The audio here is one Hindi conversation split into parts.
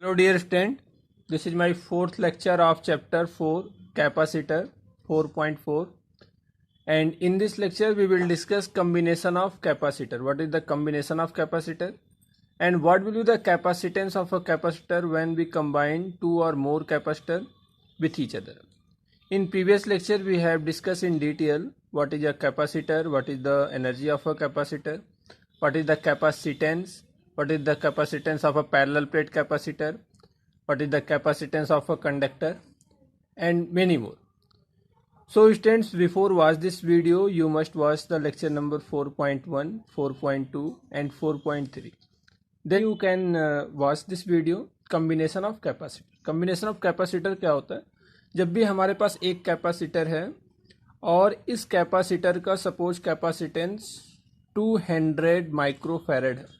Hello dear student, this is my fourth lecture of chapter 4 capacitor 4.4, and in this lecture we will discuss combination of capacitor. What is the combination of capacitor and what will be the capacitance of a capacitor when we combine two or more capacitor with each other. In previous lecture we have discussed in detail what is a capacitor, what is the energy of a capacitor, what is the capacitance, what is the capacitance of a parallel plate capacitor, what is the capacitance of a conductor, and many more. So students, before watch this video you must watch the lecture number 4.1, 4.2 and 4.3. Then you can watch this video combination of capacitor. Combination of capacitor क्या होता है? जब भी हमारे पास एक कैपेसिटर है और इस कैपेसिटर का सपोज कैपेसिटेंस 200 माइक्रोफैरड है,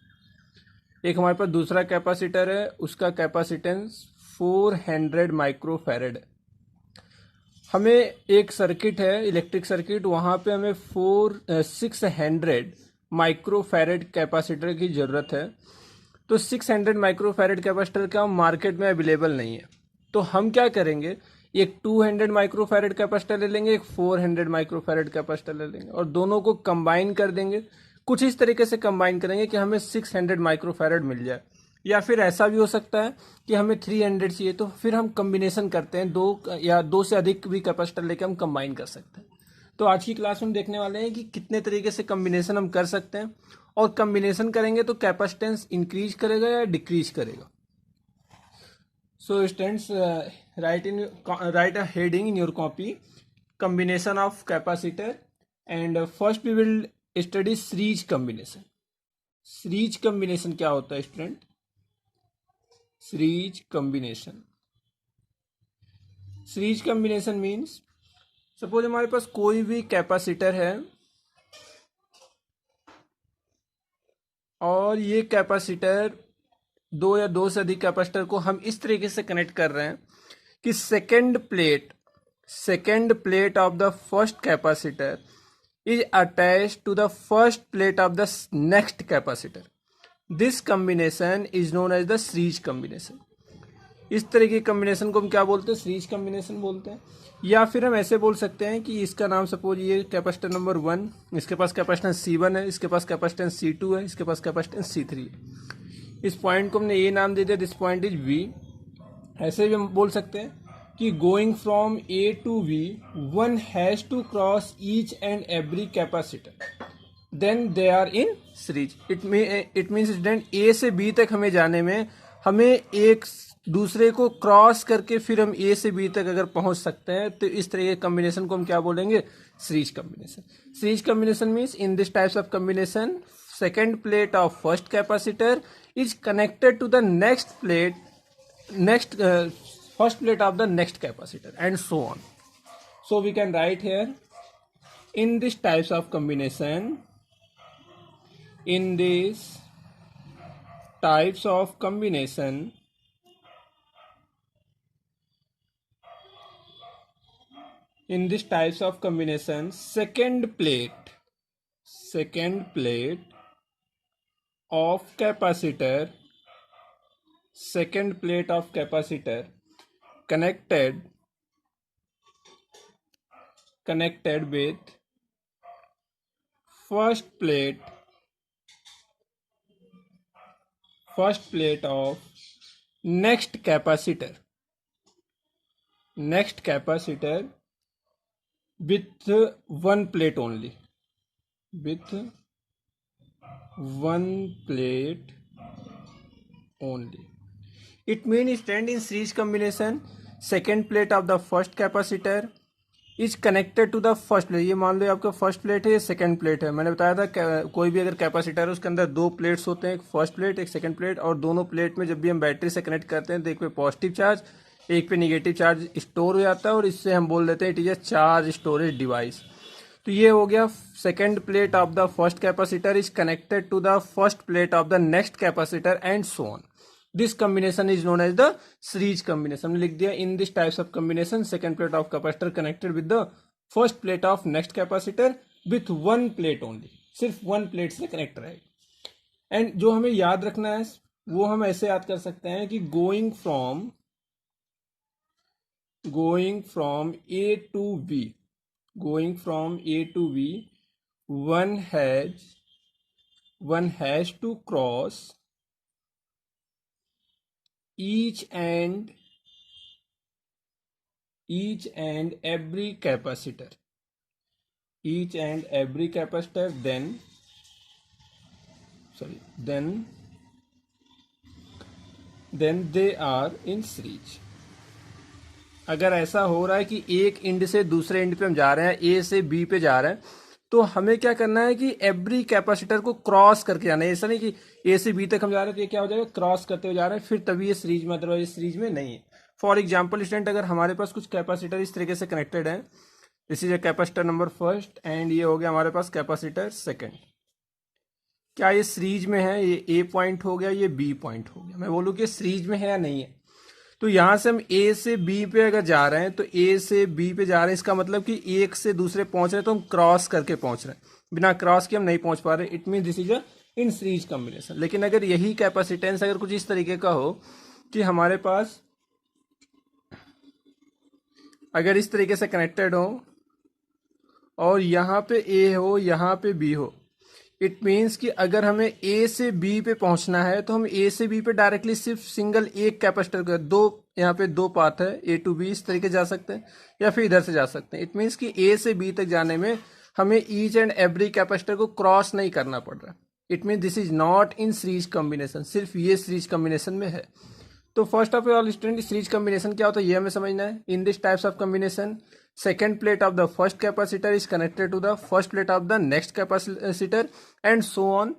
एक हमारे पास दूसरा कैपेसिटर है उसका कैपेसिटेंस 400 माइक्रोफैरड है। हमें एक सर्किट है इलेक्ट्रिक सर्किट, वहाँ पे हमें 600 माइक्रोफैरड कैपेसिटर की ज़रूरत है। तो 600 माइक्रोफैरड कैपेसिटर का मार्केट में अवेलेबल नहीं है, तो हम क्या करेंगे, एक 200 माइक्रोफैरड कैपेसिटर ले लेंगे, एक 400 माइक्रोफैरड कैपेसिटर ले लेंगे और दोनों को कंबाइन कर देंगे। कुछ इस तरीके से कंबाइन करेंगे कि हमें 600 माइक्रोफैरड मिल जाए, या फिर ऐसा भी हो सकता है कि हमें 300 चाहिए, तो फिर हम कम्बिनेशन करते हैं, दो या दो से अधिक भी कैपेसिटर लेकर हम कंबाइन कर सकते हैं। तो आज की क्लास में देखने वाले हैं कि कितने तरीके से कम्बिनेशन हम कर सकते हैं, और कम्बिनेशन करेंगे तो कैपेसिटेंस इंक्रीज करेगा या डिक्रीज करेगा। So students, right a heading in your copy, combination of capacitor, and first we will study series combination. Series combination क्या होता है student? Series combination means suppose हमारे पास कोई भी कैपेसिटर है और ये कैपेसिटर दो या दो से अधिक कैपेसिटर को हम इस तरीके से कनेक्ट कर रहे हैं कि second plate of the first capacitor is attached to the first plate of the next capacitor. This combination is known as the series combination. इस तरह की कम्बिनेशन को हम क्या बोलते हैं? सीरीज कम्बिनेशन बोलते हैं। या फिर हम ऐसे बोल सकते हैं कि इसका नाम सपोज ये कैपेसिटर नंबर 1, इसके पास कैपेसिटेंस C1 है, इसके पास कैपेसिटेंस C2 है, इसके पास कैपेसिटेंस C3 है। इस पॉइंट को हमने ये नाम दे दिया, दिस पॉइंट इज V। ऐसे भी हम बोल सकते हैं कि going from A to V, one has to cross each and every capacitor, then they are in series. It means student A से B तक हमें जाने में हमें एक दूसरे को क्रॉस करके फिर हम A से B तक अगर पहुंच सकते हैं, तो इस तरह के कम्बिनेशन को हम क्या बोलेंगे? Series combination. Series combination means in this types of combination second plate of first capacitor is connected to the first plate of the next capacitor, and so on. So we can write here, in these types of combination, in these types of combination, second plate of capacitor connected with first plate of next capacitor with one plate only, It means stand in series combination, second plate of the first capacitor is connected to the first plate. ये मान लो आपका फर्स्ट प्लेट है, ये सेकंड प्लेट है। मैंने बताया था कोई भी अगर कैपेसिटर है उसके अंदर दो प्लेट्स होते हैं, एक फर्स्ट प्लेट एक सेकंड प्लेट, और दोनों प्लेट में जब भी हम बैटरी से कनेक्ट करते हैं तो एक पे पॉजिटिव चार्ज एक पे निगेटिव चार्ज स्टोर हो जाता है, और इससे हम बोल देते हैं it is a charge storage device. तो ये हो गया second plate of the first capacitor is connected to the first plate of the next capacitor and so on. This combination is known as the series combination. हमने लिख दिया in this types of combination second plate of capacitor connected with the first plate of next capacitor with one plate only. सिर्फ one plate से कनेक्ट रहेगा. एंड जो हमें याद रखना है वो हम ऐसे याद कर सकते हैं कि going from A to B, going from A to B, one has to cross each and every capacitor, then they are in series. अगर ऐसा हो रहा है कि एक इंड से दूसरे इंड पे हम जा रहे हैं, ए से बी पे जा रहे हैं, तो हमें क्या करना है कि एवरी कैपेसिटर को क्रॉस करके जाना है। ऐसा नहीं कि ए से बी तक हम जा रहे हैं तो ये क्या हो जाएगा, क्रॉस करते हुए जा रहे हैं, फिर तभी ये सीरीज में, अदरवाइज सीरीज में नहीं है। फॉर एग्जाम्पल स्टूडेंट, अगर हमारे पास कुछ कैपेसिटर इस तरीके से कनेक्टेड है, this is a capacitor number first and ये हो गया हमारे पास कैपेसिटर सेकेंड, क्या ये सीरीज में है? ये ए पॉइंट हो गया, ये बी पॉइंट हो गया। मैं बोलूँ कि सीरीज में है या नहीं है, तो यहां से हम ए से बी पे अगर जा रहे हैं तो ए से बी पे जा रहे हैं, इसका मतलब कि एक से दूसरे पहुंच रहे हैं तो हम क्रॉस करके पहुंच रहे हैं, बिना क्रॉस के हम नहीं पहुंच पा रहे। It mean this is a in series combination. लेकिन अगर यही कैपेसिटेंस अगर कुछ इस तरीके का हो कि हमारे पास अगर इस तरीके से कनेक्टेड हो और यहाँ पे ए हो, यहाँ पे बी हो, इट मीन्स कि अगर हमें ए से बी पे पहुंचना है तो हम ए से बी पे डायरेक्टली सिर्फ सिंगल एक कैपेसिटर का दो, यहाँ पे दो पाथ है, ए टू बी, इस तरीके जा सकते हैं या फिर इधर से जा सकते हैं। इट मीन्स कि ए से बी तक जाने में हमें ईच एंड एवरी कैपेसिटर को क्रॉस नहीं करना पड़ रहा। It mean this is not in series combination, सिर्फ ये सीरीज कॉम्बिनेशन में है। तो first of all student, series combination क्या होता है ये हमें समझना है। इन this types of combination, second plate of the first capacitor is connected to the first plate of the next capacitor and so on।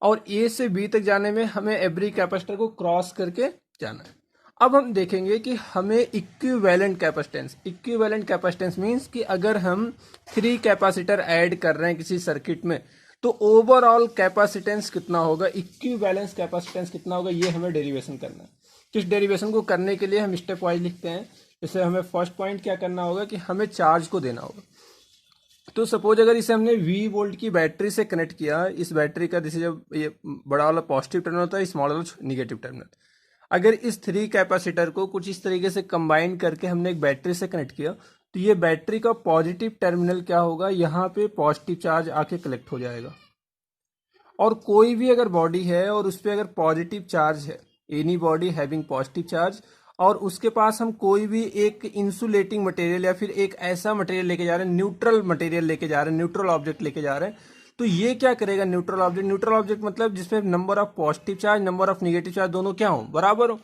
और A से B तक जाने में हमें एवरी कैपेसिटर को क्रॉस करके जाना है। अब हम देखेंगे कि हमें इक्विवेलेंट कैपेसिटेंस मीन्स कि अगर हम 3 कैपेसिटर ऐड कर रहे हैं किसी सर्किट में तो ओवरऑल कैपेसिटेंस कितना होगा, इक्विवेलेंस कैपेसिटेंस कितना होगा, ये हमें डेरिवेशन करना है। इस डेरिवेशन को करने के लिए हम स्टेप वाइज लिखते हैं। जैसे हमें फर्स्ट पॉइंट क्या करना होगा कि हमें चार्ज को देना होगा। तो सपोज अगर इसे हमने V वोल्ट की बैटरी से कनेक्ट किया, इस बैटरी का जैसे जब ये बड़ा वाला पॉजिटिव टर्मिनल होता है, स्मॉल वाला निगेटिव टर्मिनल। अगर इस 3 कैपेसिटर को कुछ इस तरीके से कंबाइन करके हमने एक बैटरी से कनेक्ट किया तो ये बैटरी का पॉजिटिव टर्मिनल क्या होगा, यहाँ पे पॉजिटिव चार्ज आके कलेक्ट हो जाएगा। और कोई भी अगर बॉडी है और उस पर अगर पॉजिटिव चार्ज है, any body having positive charge, और उसके पास हम कोई भी एक इंसुलेटिंग मटेरियल या फिर एक ऐसा मटेरियल लेके जा रहे हैं, न्यूट्रल मटेरियल लेके जा रहे हैं, न्यूट्रल ऑब्जेक्ट लेके जा रहे हैं, तो ये क्या करेगा, न्यूट्रल ऑब्जेक्ट मतलब जिसमें number of positive charge, number of negative charge दोनों क्या हो, बराबर हो।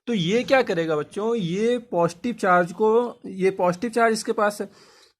तो ये क्या करेगा बच्चों, ये पॉजिटिव चार्ज इसके पास है,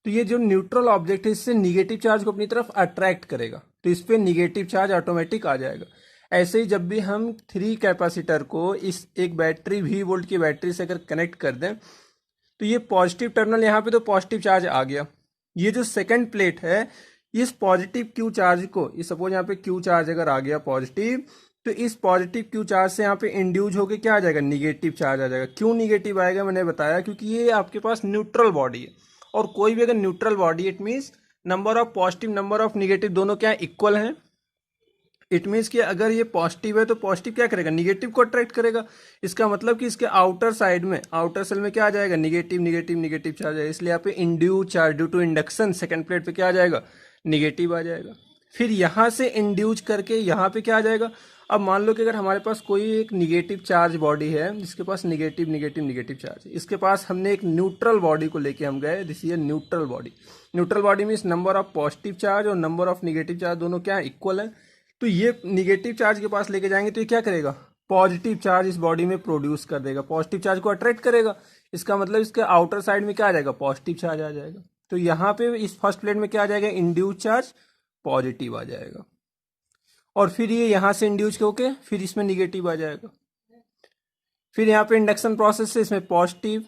तो ये जो न्यूट्रल ऑब्जेक्ट है इससे निगेटिव चार्ज को अपनी तरफ अट्रैक्ट करेगा, तो इस पर निगेटिव चार्ज ऑटोमेटिक आ जाएगा। ऐसे ही जब भी हम 3 कैपेसिटर को इस एक बैटरी V वोल्ट की बैटरी से अगर कनेक्ट कर दें तो ये पॉजिटिव टर्मिनल, यहाँ पे तो पॉजिटिव चार्ज आ गया। ये जो सेकंड प्लेट है, इस पॉजिटिव Q चार्ज को, ये सपोज यहाँ पे Q चार्ज अगर आ गया पॉजिटिव, तो इस पॉजिटिव Q चार्ज से यहाँ पे इंड्यूज होके क्या आ जाएगा, निगेटिव चार्ज आ जाएगा। क्यों निगेटिव आएगा मैंने बताया, क्योंकि ये आपके पास न्यूट्रल बॉडी है, और कोई भी अगर neutral body, it means number of positive number of negative दोनों क्या इक्वल हैं। इट मीन्स कि अगर ये पॉजिटिव है तो पॉजिटिव क्या करेगा, निगेटिव को अट्रैक्ट करेगा। इसका मतलब कि इसके आउटर साइड में, आउटर सेल में क्या आ जाएगा, निगेटिव चार्ज है, इसलिए यहाँ पे induce charge due to induction second plate पे क्या आ जाएगा, निगेटिव आ जाएगा। फिर यहाँ से इंड्यूस करके यहाँ पे क्या आ जाएगा। अब मान लो कि अगर हमारे पास कोई एक निगेटिव चार्ज बॉडी है जिसके पास निगेटिव चार्ज है, इसके पास हमने एक न्यूट्रल बॉडी को लेके हम गए, this is neutral body means number of positive charge और नंबर ऑफ निगेटिव चार्ज दोनों क्या इक्वल है। तो ये निगेटिव चार्ज के पास लेके जाएंगे तो ये क्या करेगा, पॉजिटिव चार्ज इस बॉडी में प्रोड्यूस कर देगा, पॉजिटिव चार्ज को अट्रैक्ट करेगा। इसका मतलब इसके आउटर साइड में क्या आ जाएगा, पॉजिटिव चार्ज आ जाएगा। तो यहाँ पे इस फर्स्ट प्लेट में क्या आ जाएगा, इंड्यूस चार्ज पॉजिटिव आ जाएगा, और फिर ये यहाँ से इंड्यूस होके फिर इसमें निगेटिव आ जाएगा। फिर यहाँ पे इंडक्शन प्रोसेस से इसमें पॉजिटिव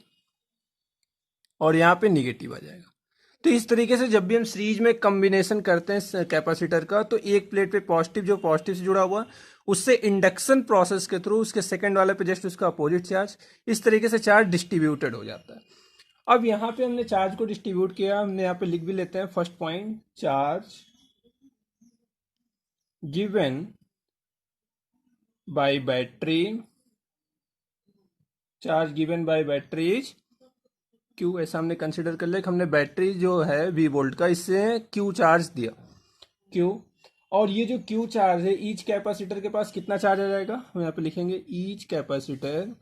और यहाँ पे निगेटिव आ जाएगा। तो इस तरीके से जब भी हम सीरीज में कॉम्बिनेशन करते हैं कैपेसिटर का, तो एक प्लेट पे पॉजिटिव, जो पॉजिटिव से जुड़ा हुआ, उससे इंडक्शन प्रोसेस के थ्रू उसके सेकंड वाले पे जस्ट उसका अपोजिट चार्ज, इस तरीके से चार्ज डिस्ट्रीब्यूटेड हो जाता है। अब यहाँ पे हमने चार्ज को डिस्ट्रीब्यूट किया, हमने यहाँ पे लिख भी लेते हैं first point, charge given by battery, charge given by battery is Q. ऐसा हमने कंसिडर कर लिया कि हमने बैटरी जो है वी वोल्ट का, इससे क्यू चार्ज दिया, क्यू। और ये जो क्यू चार्ज है, ईच कैपेसिटर के पास कितना चार्ज आ जाएगा, हम यहाँ पे लिखेंगे each capacitor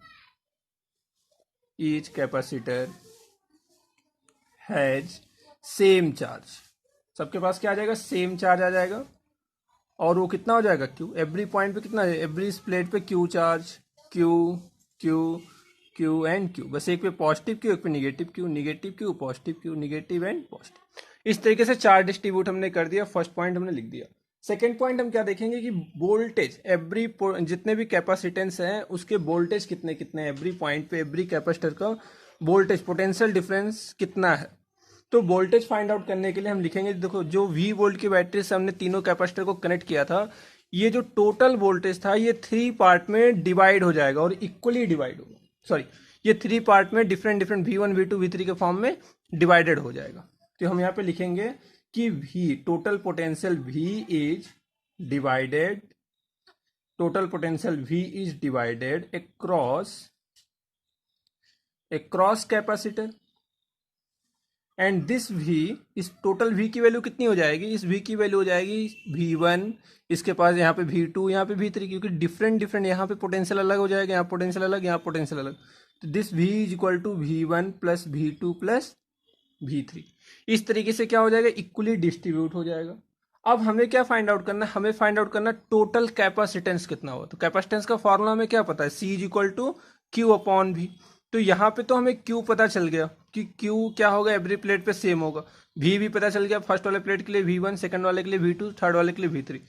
has same charge. सबके पास क्या आ जाएगा, सेम चार्ज आ जाएगा। और वो कितना हो जाएगा, क्यू। एवरी पॉइंट पे कितना है, एवरी प्लेट पे Q charge, Q Q Q and Q. बस एक पे पॉजिटिव क्यू, एक पे negative Q, negative Q, positive Q, negative and positive. इस तरीके से चार्ज डिस्ट्रीब्यूट हमने कर दिया। फर्स्ट पॉइंट हमने लिख दिया। सेकेंड पॉइंट हम क्या देखेंगे कि वोल्टेज, एवरी जितने भी कैपेसिटेंस हैं उसके वोल्टेज कितने कितने, एवरी पॉइंट पे एवरी कैपेसिटर का वोल्टेज पोटेंशियल डिफरेंस कितना है। तो वोल्टेज फाइंड आउट करने के लिए हम लिखेंगे, देखो जो V वोल्ट की बैटरी से हमने तीनों कैपेसिटर को कनेक्ट किया था, ये जो टोटल वोल्टेज था ये 3 पार्ट में डिवाइड हो जाएगा और इक्वली डिवाइड होगा। सॉरी, ये 3 पार्ट में different different V1 V2 V3 के फॉर्म में डिवाइडेड हो जाएगा। तो हम यहाँ पे लिखेंगे कि V total potential V is divided, total potential V is divided across capacitor. And this V, इस टोटल V की वैल्यू कितनी हो जाएगी, इस V की वैल्यू हो जाएगी V1, इसके पास यहाँ पे V2, यहाँ पे V3, क्योंकि डिफरेंट डिफरेंट यहाँ पे पोटेंशियल अलग हो जाएगा, यहाँ पोटेंशियल अलग, यहाँ पोटेंशियल अलग। तो this V is equal to V1 plus V2 plus V3। इस तरीके से क्या हो जाएगा, इक्वली डिस्ट्रीब्यूट हो जाएगा। अब हमें क्या फाइंड आउट करना है, हमें फाइंड आउट करना टोटल कैपेसिटेंस कितना होगा। तो कैपेसिटेंस का फॉर्मूला हमें क्या पता है, C is equal to Q upon V। तो यहाँ पे तो हमें Q पता चल गया कि Q क्या होगा, एवरी प्लेट पे सेम होगा। V भी पता चल गया, फर्स्ट वाले प्लेट के लिए V1, सेकंड वाले के लिए V2, थर्ड वाले के लिए V3।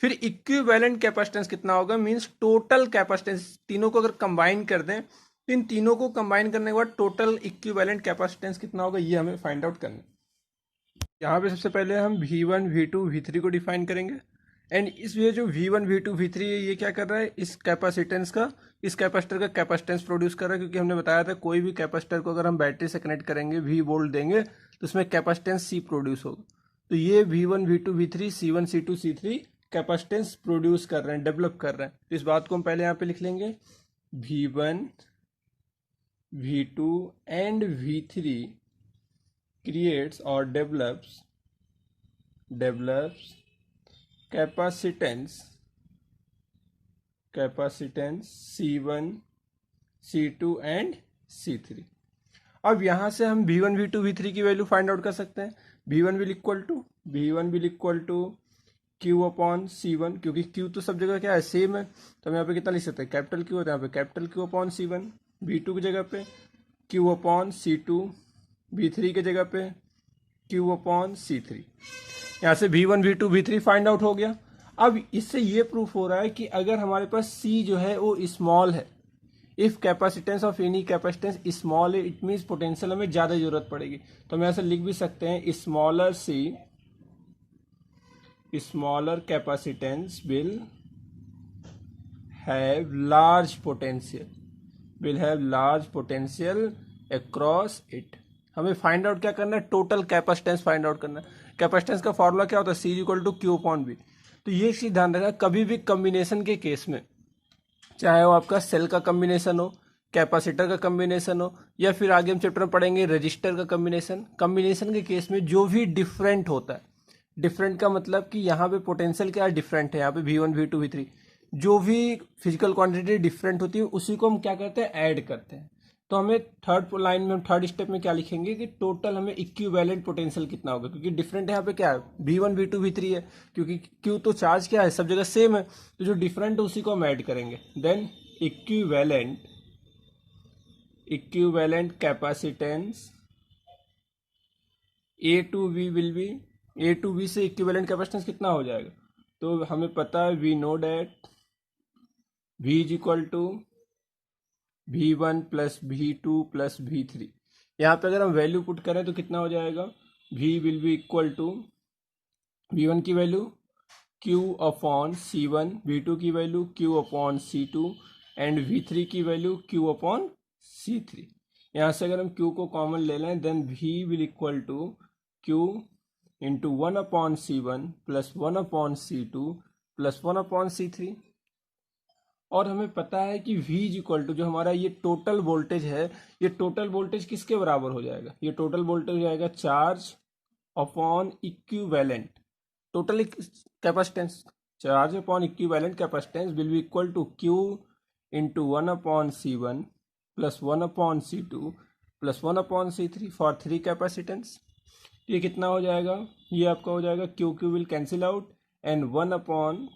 फिर इक्विवेलेंट कैपेसिटेंस कितना होगा, मींस टोटल कैपेसिटेंस, तीनों को अगर कंबाइन कर दें तो इन तीनों को कंबाइन करने के बाद टोटल इक्विवेलेंट कैपेसिटेंस कितना होगा, ये हमें फाइंड आउट करना है। यहाँ पे सबसे पहले हम V1 V2 V3 को डिफाइन करेंगे। एंड इस ये जो V1 V2 V3 है, ये क्या कर रहा है, इस कैपेसिटेंस का, इस कैपेसिटर का कैपेसिटेंस प्रोड्यूस कर रहा है। क्योंकि हमने बताया था कोई भी कैपेसिटर को अगर हम बैटरी से कनेक्ट करेंगे, V वोल्ट देंगे, तो उसमें कैपेसिटेंस C प्रोड्यूस होगा। तो ये V1 V2 V3 C1 C2 C3 capacitance produce कर रहे हैं, डेवलप कर रहे हैं। तो इस बात को हम पहले यहाँ पे लिख लेंगे, V1 V2 and V3 creates or develops capacitance C1 C2 and C3। अब यहां से हम V1 V2 V3 की वैल्यू फाइंड आउट कर सकते हैं। V1 will equal to Q upon C1, क्योंकि Q तो सब जगह क्या है, सेम है। तो हम यहाँ पे कितना लिख सकते हैं, कैपिटल Q होता है, यहाँ पे capital Q upon C1। V2 की जगह पे Q अपॉन C2, V3 की जगह पे Q अपॉन C3। यहाँ से V1 V2 V3 find out हो गया। अब इससे ये प्रूफ हो रहा है कि अगर हमारे पास C जो है वो स्मॉल है, if capacitance of any capacitance small है, इट मीन्स पोटेंशियल हमें ज्यादा जरूरत पड़ेगी। तो हम ऐसे लिख भी सकते हैं, smaller C, smaller capacitance will have large potential across it. हमें फाइंड आउट क्या करना है, टोटल कैपेसिटेंस फाइंड आउट करना है। कैपेसिटेंस का फॉर्मूला क्या होता है, C equal to Q upon V। तो ये चीज ध्यान रखना, कभी भी कम्बिनेशन के केस में, चाहे वो आपका सेल का कम्बिनेशन हो, कैपेसिटर का कम्बिनेशन हो, या फिर आगे हम चैप्टर में पढ़ेंगे रजिस्टर का कम्बिनेशन के केस में जो भी डिफरेंट होता है, डिफरेंट का मतलब कि यहाँ पे पोटेंशियल क्या डिफरेंट है, यहाँ पे V1 V2 V3 जो भी फिजिकल क्वांटिटी डिफरेंट होती है उसी को हम क्या करते हैं, ऐड करते हैं। तो हमें थर्ड लाइन में, हम थर्ड स्टेप में क्या लिखेंगे कि टोटल हमें इक्विवेलेंट पोटेंशियल कितना होगा, क्योंकि डिफरेंट यहाँ पे क्या है, V1 V2 V3 है, क्योंकि Q तो चार्ज क्या है, सब जगह सेम है। तो जो डिफरेंट है उसी को हम ऐड करेंगे। Then equivalent capacitance A to V will be, A to V से इक्विवेलेंट कैपेसिटेंस कितना हो जाएगा। तो हमें पता है, we know that V is equal to V1 plus V2 plus V3। यहाँ पे अगर हम वैल्यू पुट करें तो कितना हो जाएगा, V will be equal to V1 की value Q upon C1, V2 की value Q upon C2 and V3 की वैल्यू Q अपॉन C3। यहाँ से अगर हम Q को कॉमन ले लें, then V will equal to Q into 1 upon C1 plus 1 upon C2 plus 1 upon C3। और हमें पता है कि V इज इक्वल टू जो हमारा ये टोटल वोल्टेज है, ये टोटल वोल्टेज किसके बराबर हो जाएगा, ये टोटल वोल्टेज हो जाएगा charge upon equivalent total capacitance, charge upon equivalent capacitance will be equal to Q into 1/C1 plus 1/C2 plus 1/C3 for 3 capacitance. ये कितना हो जाएगा, ये आपका हो जाएगा Q will cancel out and 1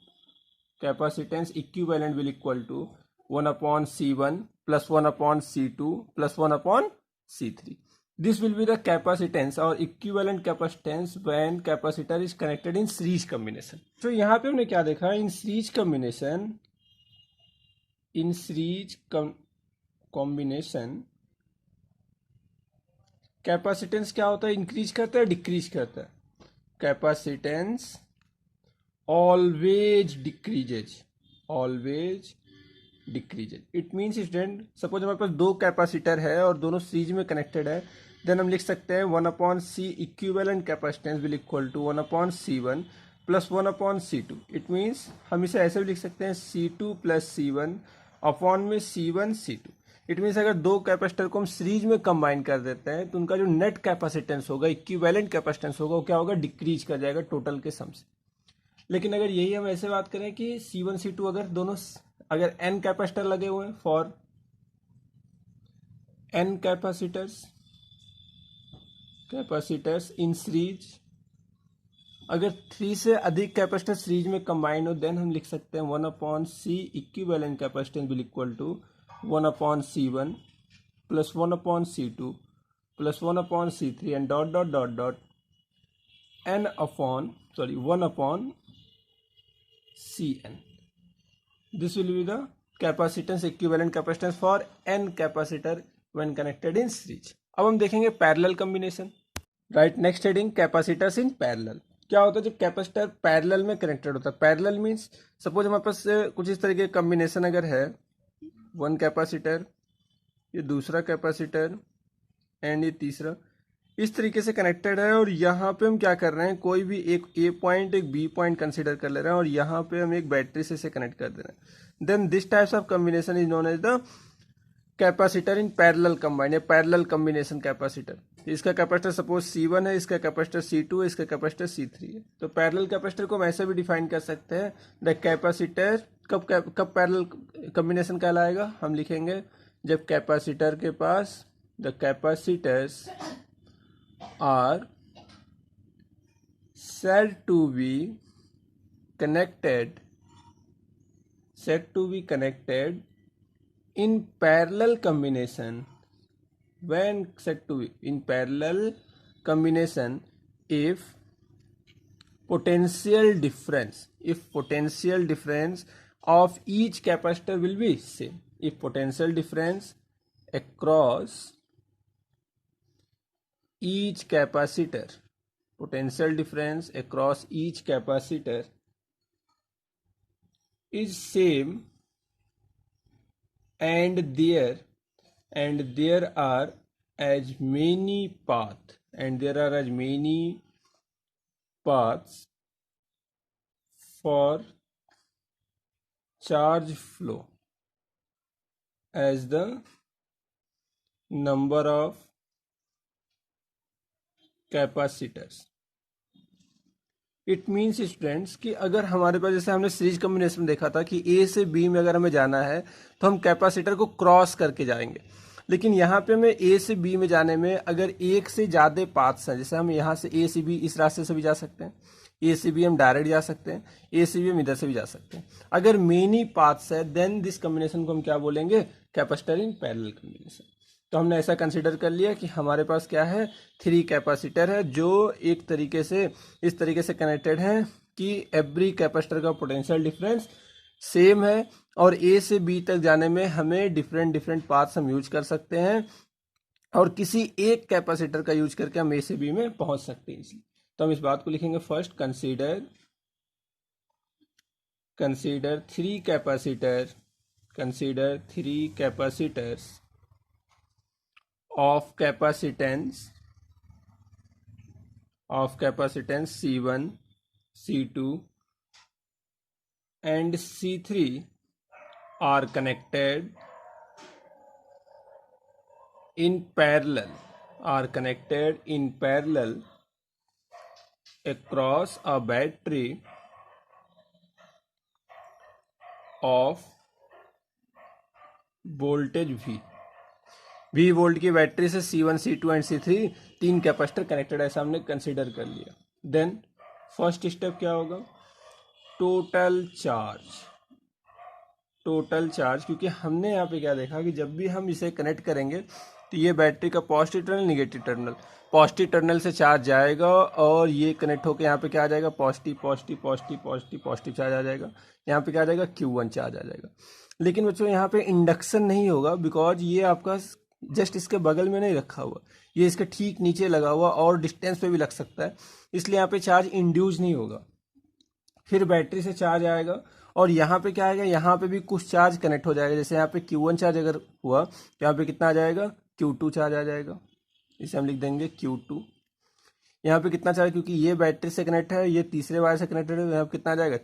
capacitance equivalent will equal to 1/C1 plus 1/C2 plus 1/C3. This will be the capacitance or equivalent capacitance when capacitor is connected in series combination. तो यहाँ पे हमने क्या देखा, in series combination कैपेसिटेंस क्या होता है, इंक्रीज करता है डिक्रीज करता है, capacitance always decreases, it means student suppose हमारे पास दो कैपेसिटर है और दोनों सीरीज में कनेक्टेड है, देन हम लिख सकते हैं 1/C equivalent capacitance will equal to 1/C1 plus 1/C2। It means हम इसे ऐसे भी लिख सकते हैं C2 प्लस C1 अपॉन में C1 C2। इट मीन्स अगर दो कैपेसिटर को हम सीरीज में कंबाइन कर देते हैं तो उनका जो नेट कैपेसिटेंस होगा, इक्विवेलेंट कैपेसिटेंस होगा, वो क्या होगा, डिक्रीज कर जाएगा टोटल के सम से। लेकिन अगर यही हम ऐसे बात करें कि C1 C2 अगर दोनों अगर n कैपेसिटर लगे हुए हैं for n capacitors in series, अगर 3 से अधिक कैपेसिटर सीरीज में कंबाइन हो देन हम लिख सकते हैं 1/C equivalent capacitance will equal to 1/C1 plus 1/C2 plus 1/C3 and dot dot dot dot n upon 1/Cn. This will be the capacitance equivalent capacitance for n capacitor when connected in series. अब हम देखेंगे parallel combination. Right, next heading capacitors in parallel. क्या होता है जब कैपेसिटर पैरेलल में कनेक्टेड होता है, पैरेलल मीन्स सपोज हमारे पास कुछ इस तरीके का कॉम्बिनेशन अगर है, वन कैपेसिटर, ये दूसरा कैपेसिटर एंड ये तीसरा, इस तरीके से कनेक्टेड है और यहाँ पे हम क्या कर रहे हैं, कोई भी एक ए पॉइंट एक बी पॉइंट कंसीडर कर ले रहे हैं और यहाँ पे हम एक बैटरी से इसे कनेक्ट कर दे रहे हैं, then this types of combination is known as the capacitor in parallel combine या पैरेलल कॉम्बिनेशन कैपेसिटर। इसका कैपेसिटर सपोज C1 है, इसका कैपेसिटर C2 है, इसका कैपेसिटर C3 है। तो पैरेलल कैपेसिटर को हम ऐसे भी डिफाइन कर सकते हैं, द कैपेसिटर कब पैरेलल कॉम्बिनेशन कहलाएगा, हम लिखेंगे जब कैपेसिटर के पास the capacitors are said to be connected in parallel combination, when said to be in parallel combination if potential difference of each capacitor will be same, if potential difference across each capacitor is same and there are as many paths for charge flow as the number of capacitors. It means students कि अगर हमारे पास, जैसे हमने सीरीज कॉम्बिनेशन में देखा था कि ए से बी में अगर हमें जाना है तो हम कैपेसिटर को क्रॉस करके जाएंगे, लेकिन यहाँ पे हमें ए से बी में जाने में अगर एक से ज़्यादा पाथ्स हैं, जैसे हम यहाँ से ए से बी इस रास्ते से भी जा सकते हैं, ए से बी हम डायरेक्ट जा सकते हैं, ए से बी हम इधर से भी जा सकते हैं, अगर मेनी पाथ्स है देन दिस कॉम्बिनेशन को हम क्या बोलेंगे, कैपेसिटर इन पैरेलल कॉम्बिनेशन। तो हमने ऐसा कंसीडर कर लिया कि हमारे पास क्या है, 3 कैपेसिटर है जो एक तरीके से इस तरीके से कनेक्टेड हैं कि एवरी कैपेसिटर का पोटेंशियल डिफरेंस सेम है और ए से बी तक जाने में हमें डिफरेंट पाथ्स हम यूज कर सकते हैं और किसी एक कैपेसिटर का यूज करके हम ए से बी में पहुंच सकते हैं। इसलिए तो हम इस बात को लिखेंगे, first consider 3 capacitors of capacitance C1, C2 and C3 are connected in parallel across a battery of voltage V volt की बैटरी से C1 C2 एंड C3 तीन कैपेसिटर कनेक्टेड ऐसा हमने कंसीडर कर लिया। देन फर्स्ट स्टेप क्या होगा, टोटल चार्ज, क्योंकि हमने यहाँ पे क्या देखा कि जब भी हम इसे कनेक्ट करेंगे तो ये बैटरी का positive terminal negative terminal, positive terminal से चार्ज जाएगा और ये कनेक्ट होकर यहाँ पे क्या आ जाएगा, पॉजिटिव चार्ज आ जाएगा, यहाँ पे क्या आ जाएगा, Q1 चार्ज आ जाएगा। लेकिन बच्चों यहाँ पे इंडक्शन नहीं होगा, बिकॉज ये आपका जस्ट इसके बगल में नहीं रखा हुआ, ये इसके ठीक नीचे लगा हुआ और डिस्टेंस पे भी लग सकता है, इसलिए यहाँ पे चार्ज इंड्यूस नहीं होगा। फिर बैटरी से चार्ज आएगा और यहाँ पे क्या आएगा, यहाँ पे भी कुछ चार्ज कनेक्ट हो जाएगा। जैसे यहाँ पे Q1 चार्ज अगर हुआ तो यहाँ पे कितना आ जाएगा, Q2 चार्ज आ जाएगा, इसे हम लिख देंगे Q2। यहाँ पे कितना चार्ज, क्योंकि ये बैटरी से कनेक्ट है, ये तीसरे वायर से कनेक्टेड है, यहाँ पे कितना आ जाएगा,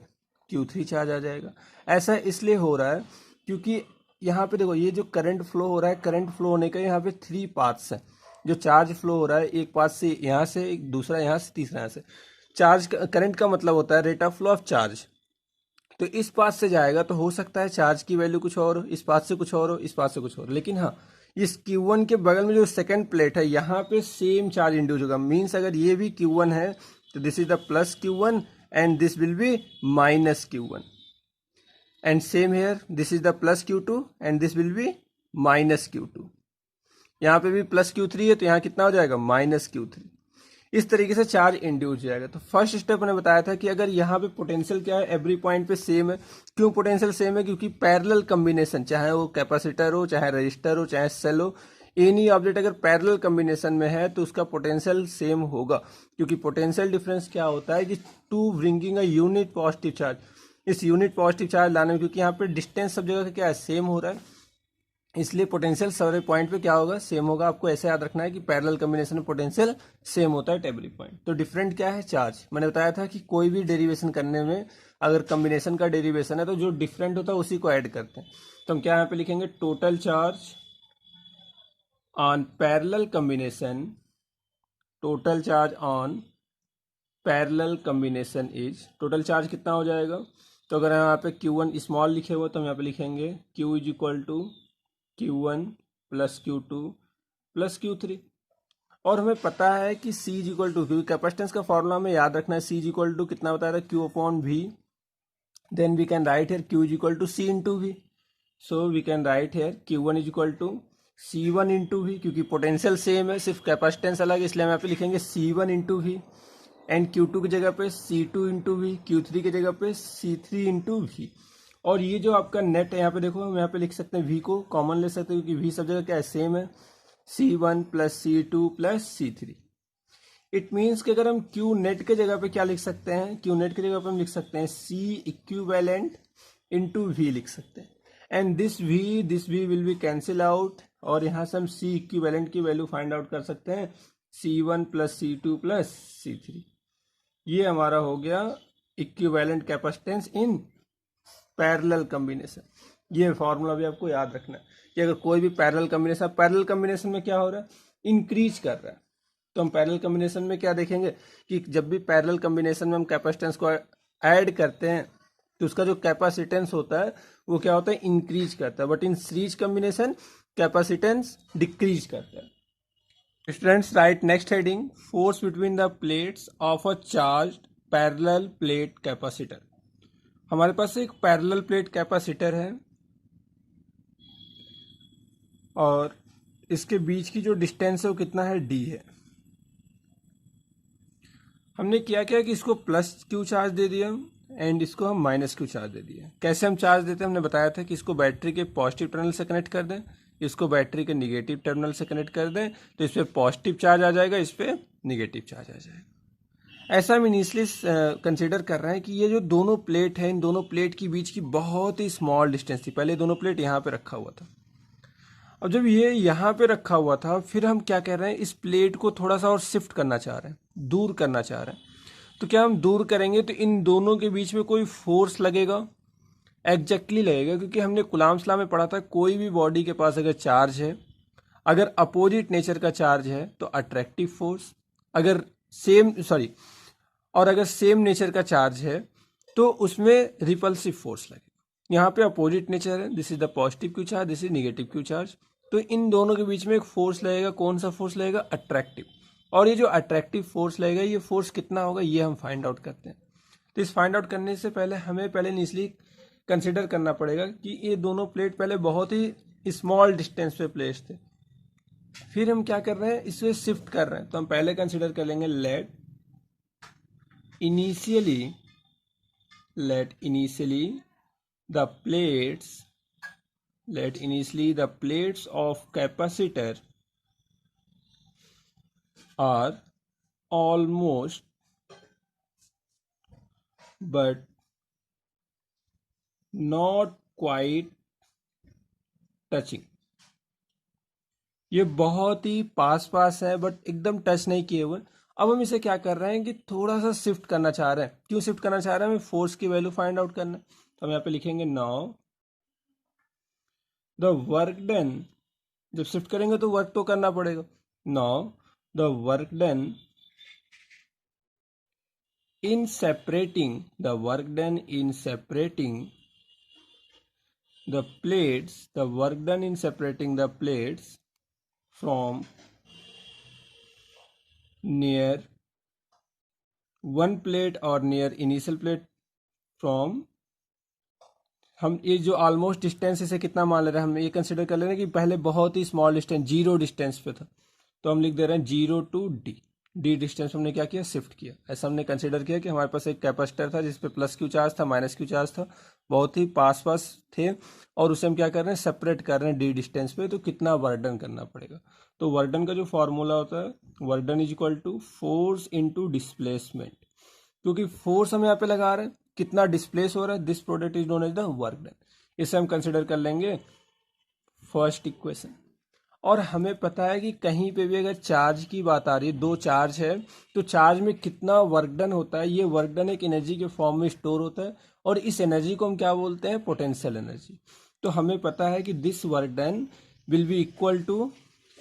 Q3 चार्ज आ जाएगा। ऐसा इसलिए हो रहा है क्योंकि यहाँ पे देखो ये जो करंट फ्लो हो रहा है, करंट फ्लो होने का यहाँ पे 3 पाथ्स है। जो चार्ज फ्लो हो रहा है, एक पाथ से यहाँ से, एक दूसरा यहाँ से, तीसरा यहाँ से। चार्ज करंट का मतलब होता है rate of flow of charge. तो इस पाथ से जाएगा तो हो सकता है चार्ज की वैल्यू कुछ और हो, इस पाथ से कुछ और हो, इस पाथ से कुछ और। लेकिन हाँ, इस Q1 के बगल में जो सेकंड प्लेट है यहाँ पे सेम चार्ज इंड्यूस होगा। मीन्स अगर ये भी Q1 है तो this is the plus Q1 and this will be minus Q1, and same here this is the plus Q2 and this will be minus Q2। यहाँ पे भी प्लस Q3 है तो यहाँ कितना हो जाएगा, माइनस Q3। इस तरीके से चार्ज इंड्यूस हो जाएगा। तो फर्स्ट स्टेप मैंने बताया था कि अगर यहाँ पे पोटेंशियल क्या है, एवरी पॉइंट पे सेम है। क्यों पोटेंशियल सेम है, क्योंकि पैरेलल कम्बिनेशन, चाहे वो कैपेसिटर हो, चाहे रजिस्टर हो, चाहे सेल हो, एनी ऑब्जेक्ट अगर पैरेलल कम्बिनेशन में है तो उसका पोटेंशियल सेम होगा। क्योंकि पोटेंशियल डिफरेंस क्या होता है कि to bringing a unit positive charge, इस यूनिट पॉजिटिव चार्ज लाने में, क्योंकि यहाँ पे डिस्टेंस सब जगह का क्या है, सेम हो रहा है, इसलिए पोटेंशियल सारे पॉइंट पे क्या होगा, सेम होगा। आपको ऐसे याद रखना है कि पैरेलल कॉम्बिनेशन में पोटेंशियल सेम होता है एट एवरी पॉइंट। तो डिफरेंट क्या है, चार्ज। मैंने बताया था कि कोई भी डेरिवेशन करने में अगर कॉम्बिनेशन का डेरिवेशन है तो जो डिफरेंट होता है उसी को ऐड करते हैं। तो हम क्या यहाँ पे लिखेंगे, total charge on parallel combination, total charge on parallel combination is, total charge कितना हो जाएगा। तो अगर यहाँ पे Q1 स्मॉल लिखे हुए तो हम यहाँ पे लिखेंगे Q is equal to Q1 plus Q2 plus Q3। और हमें पता है कि C इज इक्वल टू, क्योंकि कैपेसिटेंस का फॉर्मूला हमें याद रखना है, C इज इक्वल टू कितना बताया था, Q upon V। Then we can write here Q is equal to C into V। So we can write here Q1 is equal to C1 into V, क्योंकि पोटेंशियल सेम है, सिर्फ कैपेसिटेंस अलग है, इसलिए हम यहाँ पे लिखेंगे C1 into V। And Q2 की जगह पे C2 इंटू V, Q3 की जगह पे C3 इंटू V। और ये जो आपका नेट है यहाँ पे देखो, हम यहाँ पे लिख सकते हैं V को कॉमन ले सकते हैं, क्योंकि V सब जगह क्या है, सेम है, C1 plus C2 plus C3। It means कि अगर हम Q नेट के जगह पे क्या लिख सकते हैं, Q नेट की जगह पे हम लिख सकते हैं C इक्विवेलेंट इंटू V लिख सकते हैं। And this V will B cancel out, और यहाँ से हम C इक्विवेलेंट की वैल्यू फाइंड आउट कर सकते हैं, C1 plus C2 plus C3। ये हमारा हो गया equivalent capacitance in parallel combination. ये फार्मूला भी आपको याद रखना है कि अगर कोई भी पैरेलल कॉम्बिनेशन में क्या हो रहा है, इंक्रीज कर रहा है। तो हम पैरेलल कॉम्बिनेशन में क्या देखेंगे कि जब भी पैरेलल कॉम्बिनेशन में हम कैपेसिटेंस को ऐड करते हैं तो उसका जो कैपेसिटेंस होता है वो क्या होता है, इंक्रीज करता है। But in series combination capacitance decrease करता है। Students right next heading, force between the plates of a charge parallel plate capacitor. हमारे पास एक पैरेलल प्लेट कैपेसिटर है और इसके बीच की जो डिस्टेंस है वो कितना है, d है। हमने क्या किया कि इसको प्लस Q चार्ज दे दिया एंड इसको हम माइनस Q चार्ज दे दिया। कैसे हम चार्ज देते हैं, हमने बताया था कि इसको बैटरी के पॉजिटिव टर्मिनल से कनेक्ट कर दें, इसको बैटरी के निगेटिव टर्मिनल से कनेक्ट कर दें, तो इस पर पॉजिटिव चार्ज आ जाएगा, इस पर निगेटिव चार्ज आ जाएगा। ऐसा हम इनिशियली कंसिडर कर रहे हैं कि ये जो दोनों प्लेट है, इन दोनों प्लेट के बीच की बहुत ही स्मॉल डिस्टेंस थी। पहले दोनों प्लेट यहाँ पे रखा हुआ था, अब जब ये यहाँ पे रखा हुआ था फिर हम क्या कर रहे हैं, इस प्लेट को थोड़ा सा और शिफ्ट करना चाह रहे हैं, दूर करना चाह रहे हैं। तो क्या हम दूर करेंगे तो इन दोनों के बीच में कोई फोर्स लगेगा, एग्जैक्टली लगेगा, क्योंकि हमने कूलाम्स लॉ में पढ़ा था कोई भी बॉडी के पास अगर चार्ज है, अगर अपोजिट नेचर का चार्ज है तो अट्रैक्टिव फोर्स, अगर अगर सेम नेचर का चार्ज है तो उसमें रिपल्सिव फोर्स लगेगा। यहाँ पे अपोजिट नेचर है, this is the positive Q charge, this is negative Q charge, तो इन दोनों के बीच में एक फोर्स लगेगा। कौन सा फोर्स लगेगा? अट्रैक्टिव। और ये जो अट्रैक्टिव फोर्स लगेगा, ये फोर्स कितना होगा ये हम फाइंड आउट करते हैं। तो इस फाइंड आउट करने से पहले हमें इनिशियली कंसिडर करना पड़ेगा कि ये दोनों प्लेट पहले बहुत ही स्मॉल डिस्टेंस पे प्लेस थे। फिर हम क्या कर रहे हैं, इसे शिफ्ट कर रहे हैं। तो हम पहले कंसिडर कर लेंगे let initially the plates of capacitor are almost but not quite touching। ये बहुत ही पास है बट एकदम टच नहीं किए हुए। अब हम इसे क्या कर रहे हैं कि थोड़ा सा शिफ्ट करना चाह रहे हैं। क्यों शिफ्ट करना चाह रहे हैं? हमें फोर्स की वैल्यू फाइंड आउट करना है। तो हम यहाँ पे लिखेंगे नाउ द वर्क डन। जब शिफ्ट करेंगे तो वर्क तो करना पड़ेगा। Now the work done in separating the work done in separating the plates from near one plate or near initial plate from, हम ये जो ऑलमोस्ट डिस्टेंस इसे कितना मान ले रहे हैं, हम ये कंसिडर कर ले रहे हैं कि पहले बहुत ही स्मॉल डिस्टेंस, जीरो डिस्टेंस पे था, तो हम लिख दे रहे हैं 0 to डी डिस्टेंस हमने क्या किया? शिफ्ट किया। ऐसा हमने कंसिडर किया कि हमारे पास एक कैपेसिटर था जिसपे प्लस क्यू चार्ज था, माइनस क्यू चार्ज था, बहुत ही पास थे, और उसे हम क्या कर रहे हैं? सेपरेट कर रहे हैं डी डिस्टेंस पे। तो कितना वर्क डन करना पड़ेगा? तो वर्क डन का जो फॉर्मूला होता है, work done is equal to force into displacement. क्योंकि फोर्स हम यहाँ पे लगा रहे हैं, कितना डिस्प्लेस हो रहा है, this product is known as the work done. इसे हम कंसिडर कर लेंगे फर्स्ट इक्वेशन। और हमें पता है कि कहीं पे भी अगर चार्ज की बात आ रही है, दो चार्ज है, तो चार्ज में कितना वर्क डन होता है, ये वर्क डन एक एनर्जी के फॉर्म में स्टोर होता है, और इस एनर्जी को हम क्या बोलते हैं? Potential energy. तो हमें पता है कि this work done will be equal to,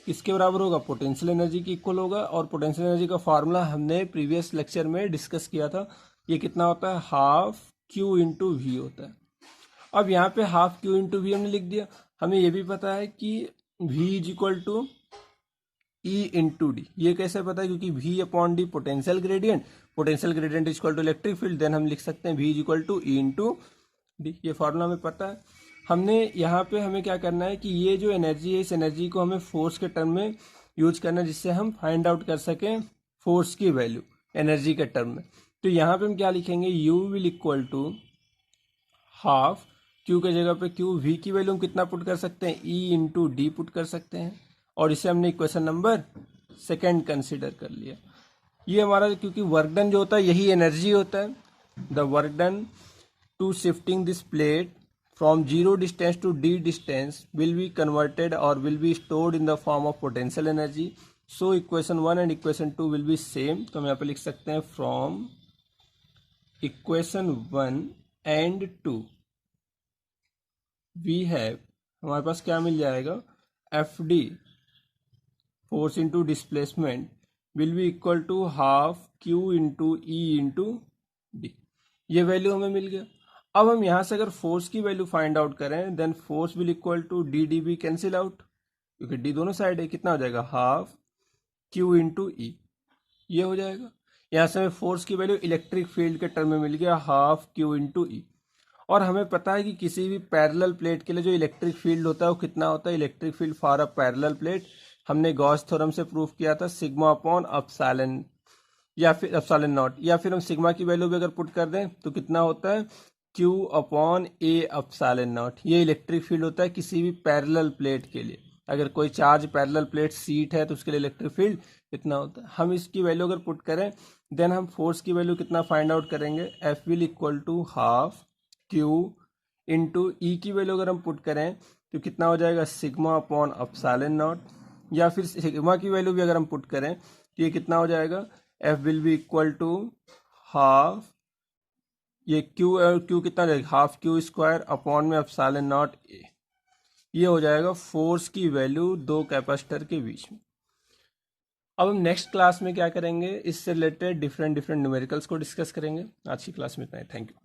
किसके बराबर होगा? पोटेंशियल एनर्जी की इक्वल होगा। और पोटेंशियल एनर्जी का फार्मूला हमने प्रीवियस लेक्चर में डिस्कस किया था। ये कितना होता है? हाफ क्यू इंटू वी होता है। अब यहाँ पे हाफ क्यू इंटू वी हमने लिख दिया। हमें ये भी पता है कि v is equal to E into D. ये कैसे पता है? क्योंकि v upon D potential gradient is equal to electric field, then हम लिख सकते हैं v is equal to E into D. ये फॉर्मूला हमें पता है। हमने यहाँ पे हमें क्या करना है कि ये जो एनर्जी है, इस एनर्जी को हमें फोर्स के टर्म में यूज करना है, जिससे हम फाइंड आउट कर सकें फोर्स की वैल्यू एनर्जी के टर्म में। तो यहाँ पे हम क्या लिखेंगे? u will equal to half, q के जगह पे q, v की वैल्यू हम कितना पुट कर सकते हैं? e इंटू डी पुट कर सकते हैं। और इसे हमने इक्वेशन नंबर सेकेंड कंसिडर कर लिया। ये हमारा, क्योंकि वर्क डन जो होता है यही एनर्जी होता है। The work done to shifting this plate from 0 distance to d distance will be converted or will be stored in the form of potential energy. So equation 1 and equation 2 will be same. तो हम यहाँ पे लिख सकते हैं from equation 1 and 2 we have, हमारे पास क्या मिल जाएगा? FD force into displacement will be equal to half Q into E into D। ये वैल्यू हमें मिल गया। अब हम यहां से अगर फोर्स की वैल्यू फाइंड आउट करें, then force will equal to D D be cancel out, क्योंकि डी दोनों साइड है। कितना हो जाएगा? हाफ क्यू इंटू ई, ये हो जाएगा। यहां से हमें फोर्स की वैल्यू इलेक्ट्रिक फील्ड के टर्म में मिल गया, हाफ क्यू इंटू ई। और हमें पता है कि किसी भी पैरेलल प्लेट के लिए जो इलेक्ट्रिक फील्ड होता है वो कितना होता है? Electric field for a parallel plate हमने गॉस थ्योरम से प्रूफ किया था, सिग्मा अपॉन एप्सिलॉन या फिर एप्सिलॉन नॉट, या फिर हम सिग्मा की वैल्यू भी अगर पुट कर दें तो कितना होता है? Q upon A epsilon not. ये इलेक्ट्रिक फील्ड होता है किसी भी पैरेलल प्लेट के लिए। अगर कोई चार्ज पैरेलल प्लेट सीट है तो उसके लिए इलेक्ट्रिक फील्ड कितना होता है। हम इसकी वैल्यू अगर पुट करें, देन हम फोर्स की वैल्यू कितना फाइंड आउट करेंगे? F will equal to half Q into E की वैल्यू अगर हम पुट करें तो कितना हो जाएगा? Sigma upon epsilon not. या फिर सिग्मा की वैल्यू भी अगर हम पुट करें तो ये कितना हो जाएगा? F will be equal to half ये क्यू क्यू कितना जाएगा, हाफ क्यू स्क्वायर अपॉन में एप्सिलॉन नॉट ए, ये हो जाएगा फोर्स की वैल्यू दो कैपेसिटर के बीच में। अब हम नेक्स्ट क्लास में क्या करेंगे, इससे रिलेटेड डिफरेंट न्यूमेरिकल्स को डिस्कस करेंगे। आज की क्लास में इतना ही, थैंक यू।